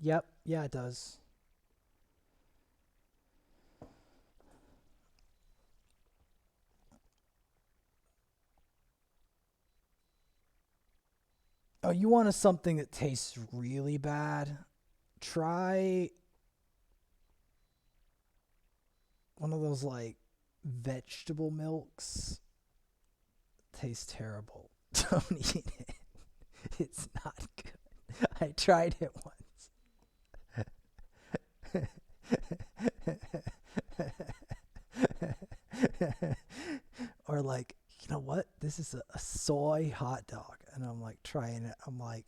Yep. Yeah, it does. Oh, you want something that tastes really bad? Try one of those like vegetable milks. Tastes terrible. Don't eat it. It's not good. I tried it once. Or like, you know what? This is a soy hot dog, and I'm like trying it. I'm like,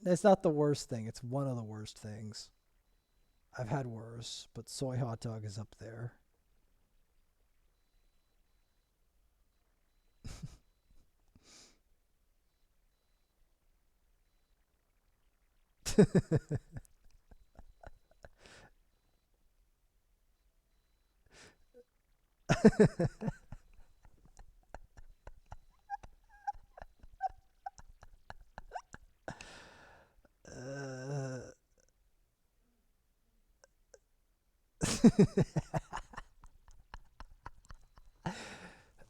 it's not the worst thing. It's one of the worst things. I've had worse, but soy hot dog is up there.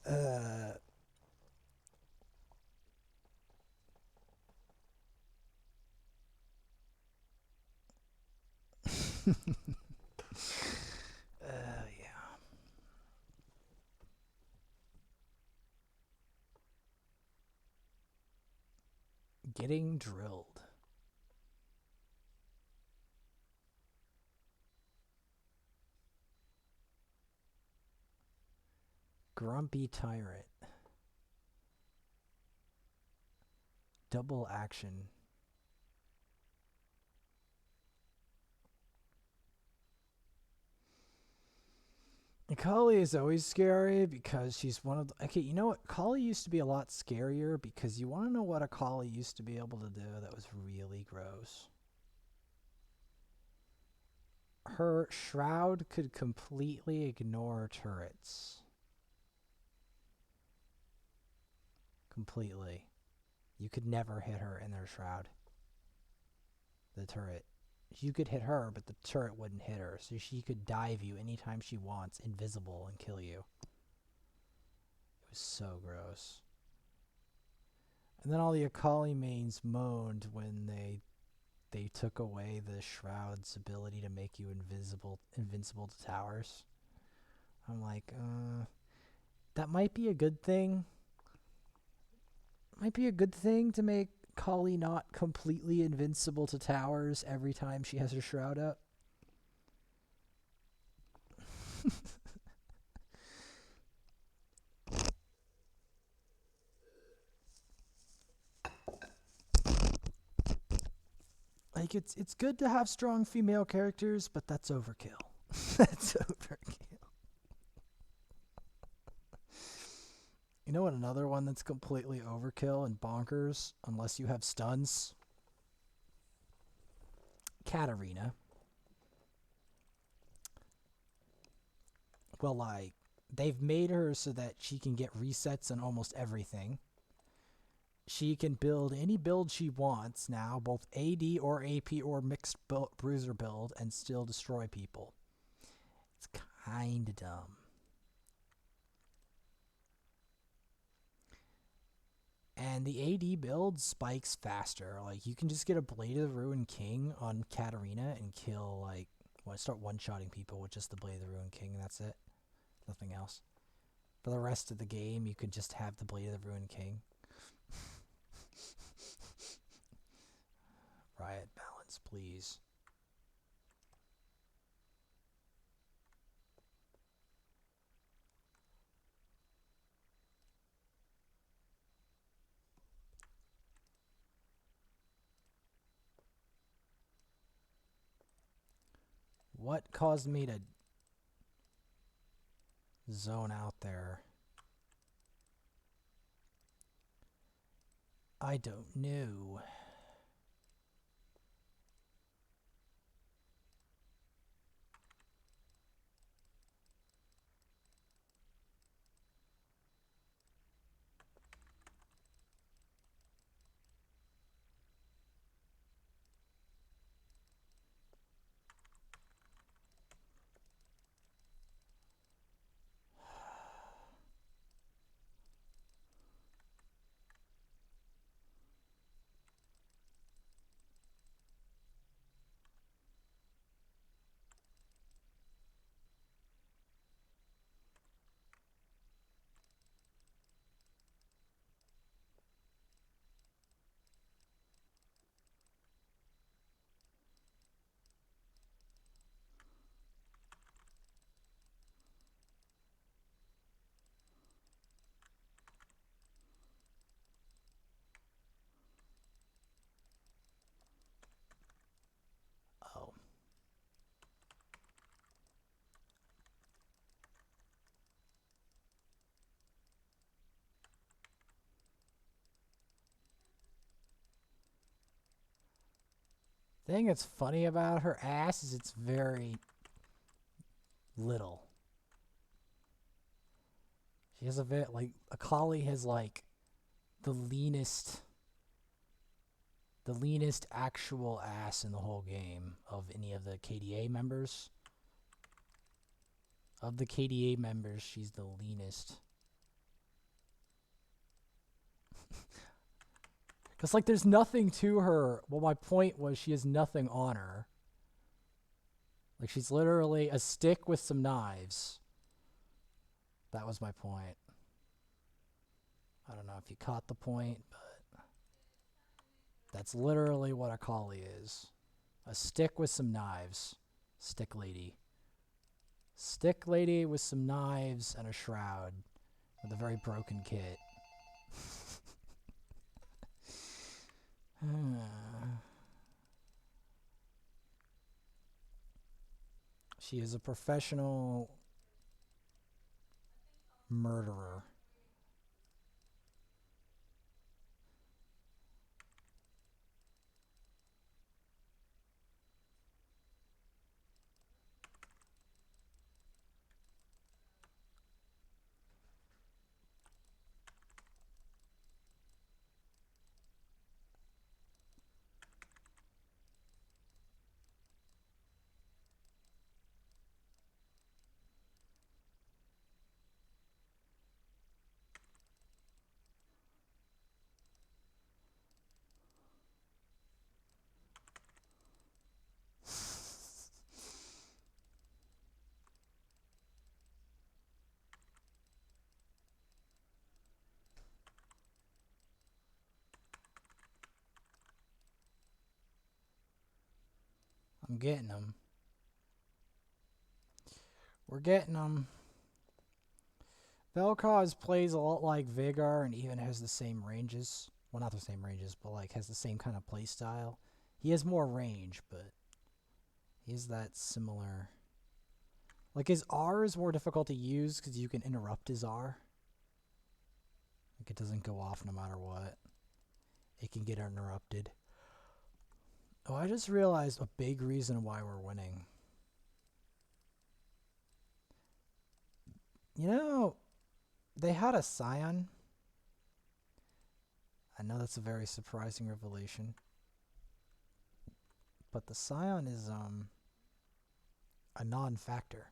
uh, uh, yeah. Getting drilled. Grumpy tyrant. Double action. Akali is always scary because she's one of the. Okay, you know what? Akali used to be a lot scarier because you want to know what Akali used to be able to do that was really gross? Her shroud could completely ignore turrets. Completely. You could never hit her in their shroud. The turret. You could hit her, but the turret wouldn't hit her. So she could dive you anytime she wants, invisible, and kill you. It was so gross. And then all the Akali mains moaned when they took away the shroud's ability to make you invincible to towers. I'm like, that might be a good thing. Might be a good thing to make Kali not completely invincible to towers every time she has her shroud up. Like it's good to have strong female characters, but that's overkill. That's overkill. You know what? Another one that's completely overkill and bonkers, unless you have stuns. Katarina. Well, like they've made her so that she can get resets on almost everything. She can build any build she wants now, both AD or AP or mixed bruiser build, and still destroy people. It's kind of dumb. And the AD build spikes faster. Like, you can just get a Blade of the Ruined King on Katarina and kill, like, start one-shotting people with just the Blade of the Ruined King, and that's it. Nothing else. For the rest of the game, you could just have the Blade of the Ruined King. Riot balance, please. What caused me to zone out there? I don't know. Thing that's funny about her ass is it's very little. She has a bit like Akali has like the leanest actual ass in the whole game of any of the KDA members. Of the KDA members, she's the leanest. Because, like, there's nothing to her. Well, my point was she has nothing on her. Like, she's literally a stick with some knives. That was my point. I don't know if you caught the point, but that's literally what Akali is. A stick with some knives. Stick lady. Stick lady with some knives and a shroud. With a very broken kit. She is a professional murderer. I'm getting them. We're getting them. Velkoz plays a lot like Vigor and even has the same ranges. Well, not the same ranges, but like has the same kind of play style. He has more range, but he has that similar. Like his R is more difficult to use because you can interrupt his R. Like it doesn't go off no matter what. It can get interrupted. Oh, I just realized a big reason why we're winning. You know, they had a Scion. I know that's a very surprising revelation. But the Scion is a non-factor.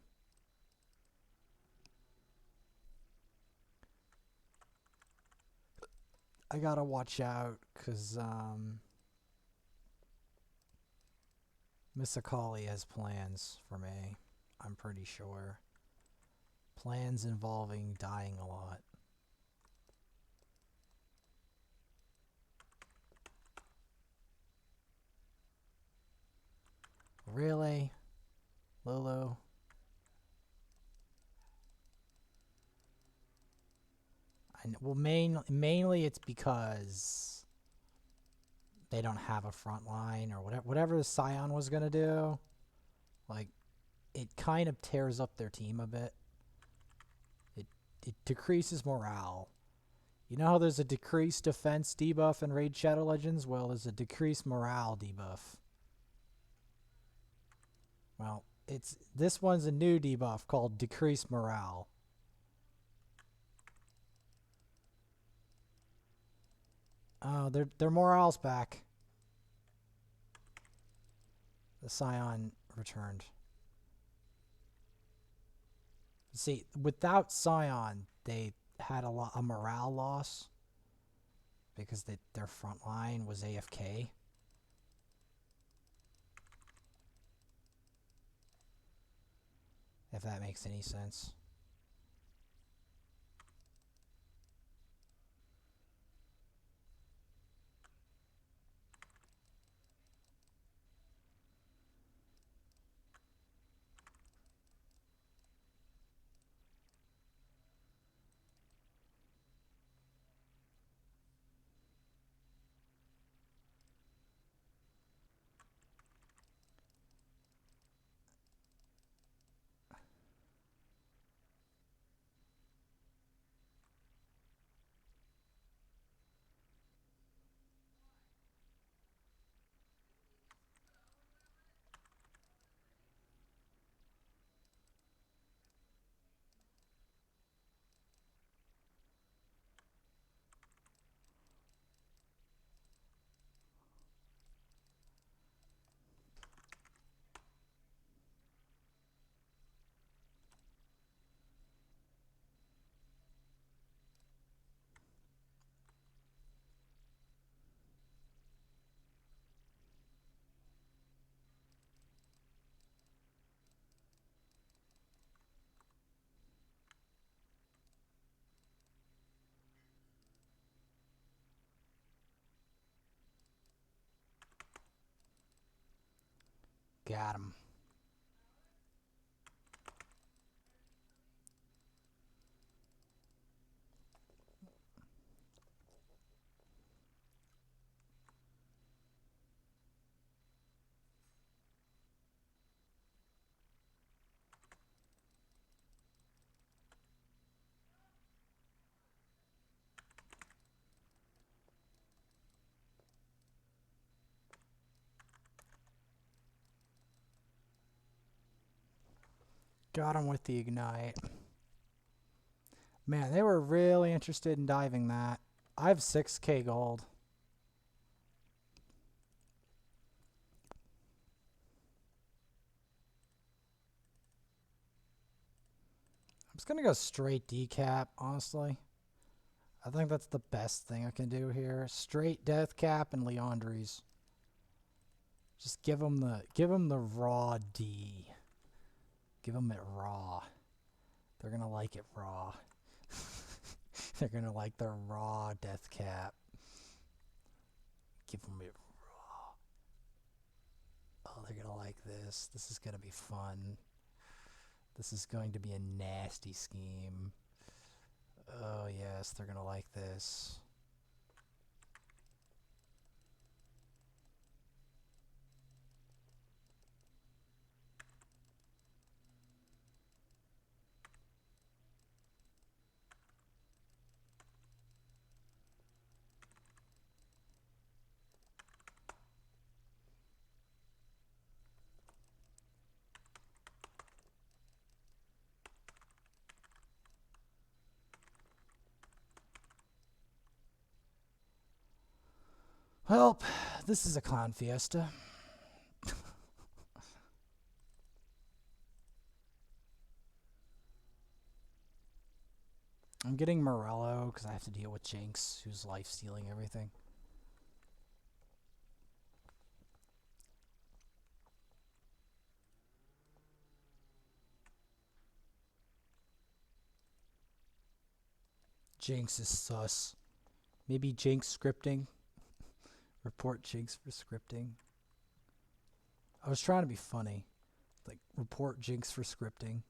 I gotta watch out because Miss Akali has plans for me. I'm pretty sure. Plans involving dying a lot. Really? Lolo? Well, mainly it's because they don't have a front line or whatever the Scion was going to do. Like, it kind of tears up their team a bit. It decreases morale. You know how there's a decreased defense debuff in Raid Shadow Legends? Well, there's a decreased morale debuff. Well, this one's a new debuff called decreased morale. Oh, their morale's back. The Scion returned. See, without Scion, they had a morale loss because their front line was AFK. If that makes any sense. Got him. Got him with the ignite. Man, they were really interested in diving that. I have 6k gold. I'm just going to go straight decap, honestly. I think that's the best thing I can do here. Straight death cap and Leandri's. Just give them the raw D. Give them it raw. They're going to like it raw. They're going to like their raw death cap. Give them it raw. Oh, they're going to like this. This is going to be fun. This is going to be a nasty scheme. Oh, yes, they're going to like this. Well, this is a clown fiesta. I'm getting Morello because I have to deal with Jinx, who's life-stealing everything. Jinx is sus. Maybe Jinx scripting. Report Jinx for scripting. I was trying to be funny. Like, report Jinx for scripting.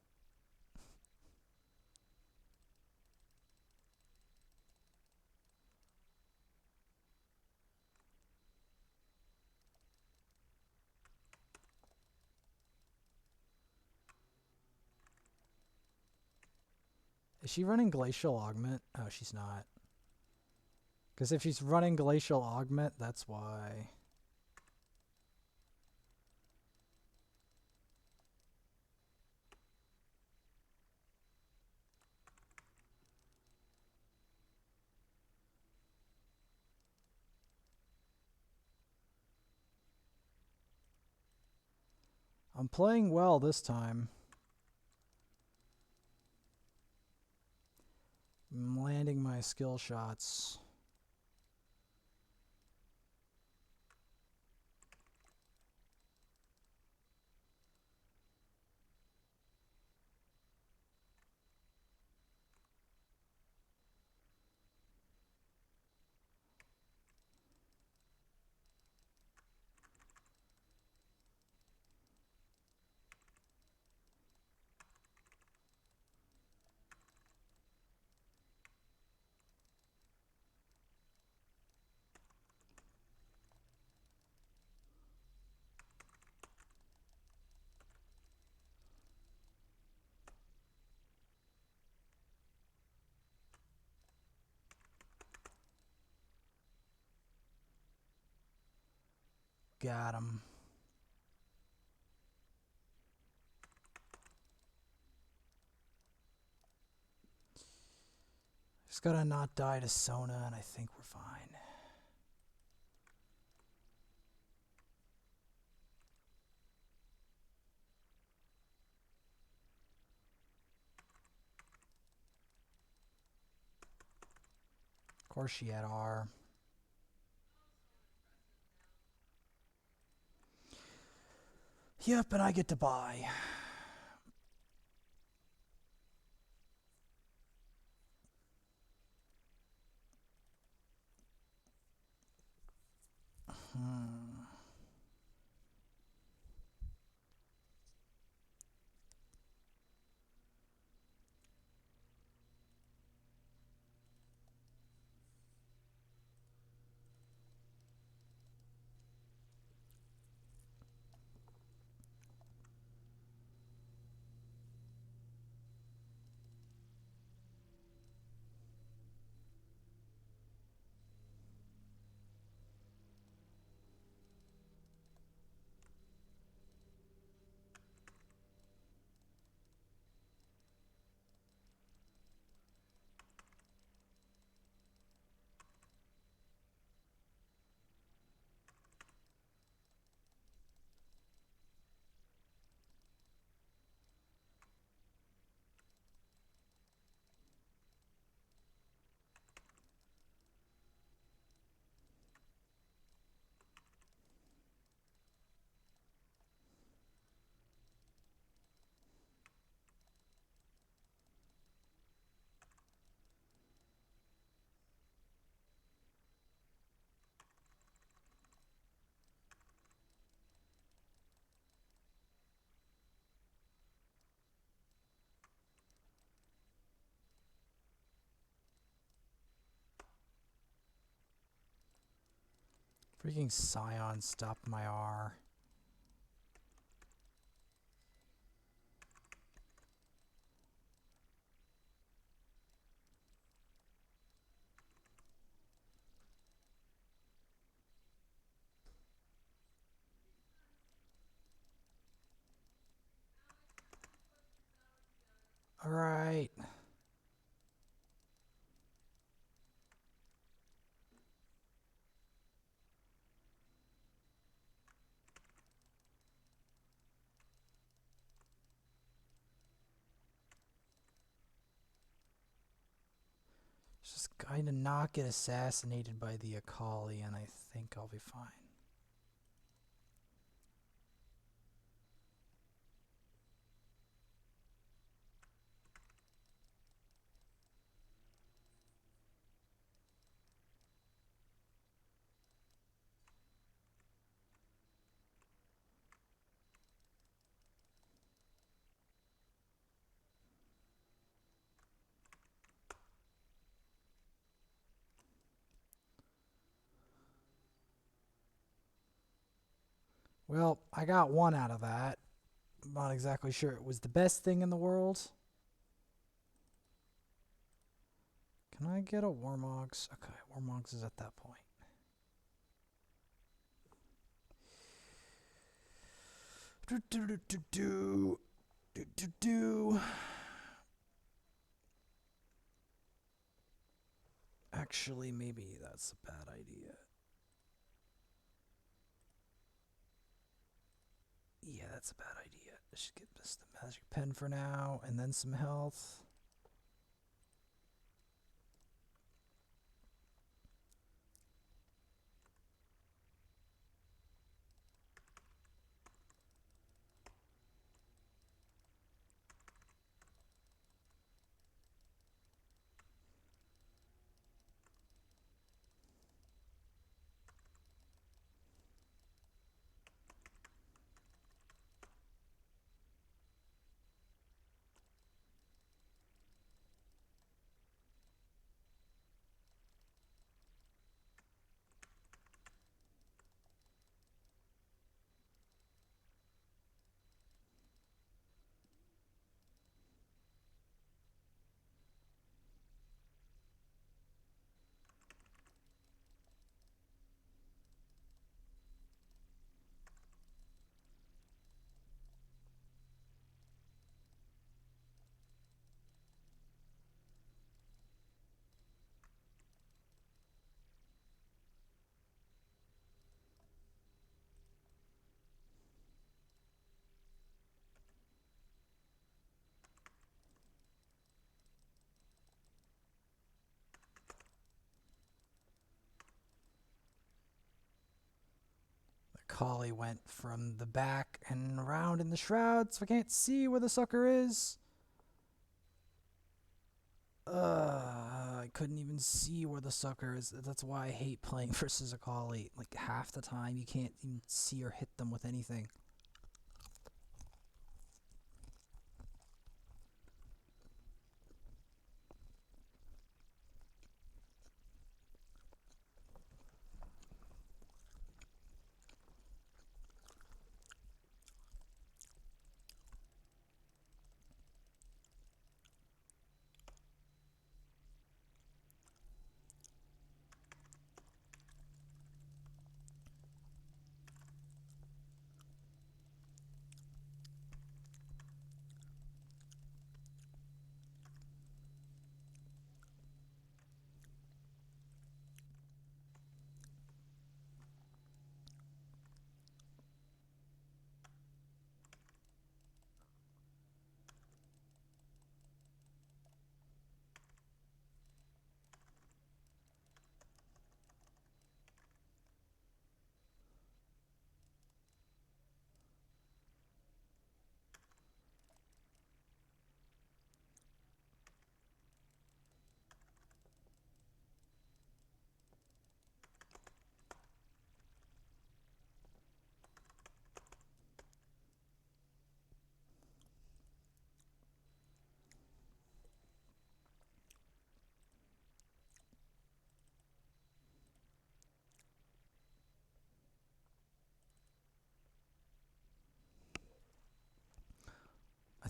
Is she running Glacial Augment? Oh, she's not. Because if she's running Glacial Augment, that's why. I'm playing well this time. I'm landing my skill shots. Got him. Just gotta not die to Sona, and I think we're fine. Of course she had R. Yep, and I get to buy. Freaking Scion stopped my R. Alright. Just kind of not get assassinated by the Akali, and I think I'll be fine. Well, I got one out of that. I'm not exactly sure it was the best thing in the world. Can I get a Warmogs? Okay, Warmogs is at that point. Actually, maybe that's a bad idea. Yeah, that's a bad idea. I should get this the magic pen for now, and then some health. Akali went from the back and around in the shroud, so I can't see where the sucker is. I couldn't even see where the sucker is. That's why I hate playing versus Akali. Like, half the time you can't even see or hit them with anything.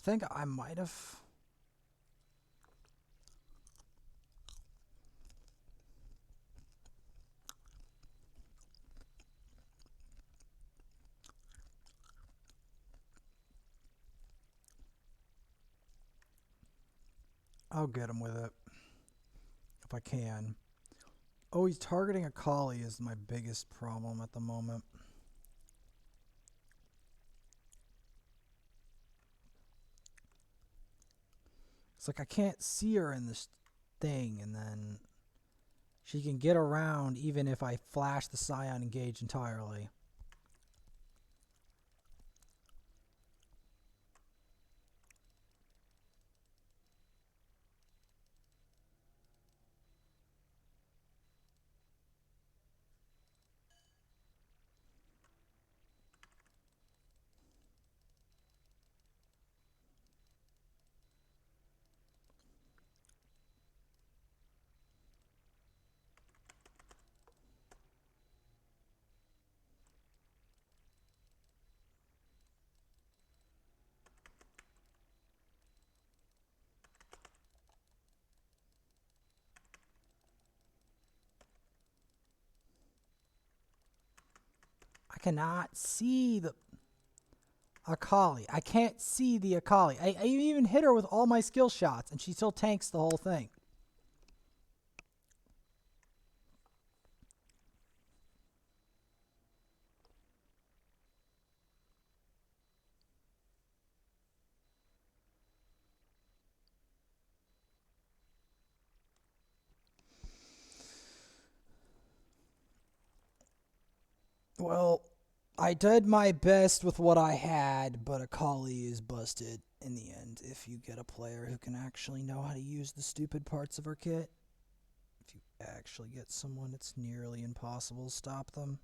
think I might have... I'll get him with it. If I can. Oh, he's targeting Akali is my biggest problem at the moment. It's like I can't see her in this thing, and then she can get around even if I flash the Scion Engage entirely. I cannot see the Akali. I can't see the Akali. I even hit her with all my skill shots, and she still tanks the whole thing. Well, I did my best with what I had, but Akali is busted in the end if you get a player who can actually know how to use the stupid parts of her kit. If you actually get someone, it's nearly impossible to stop them.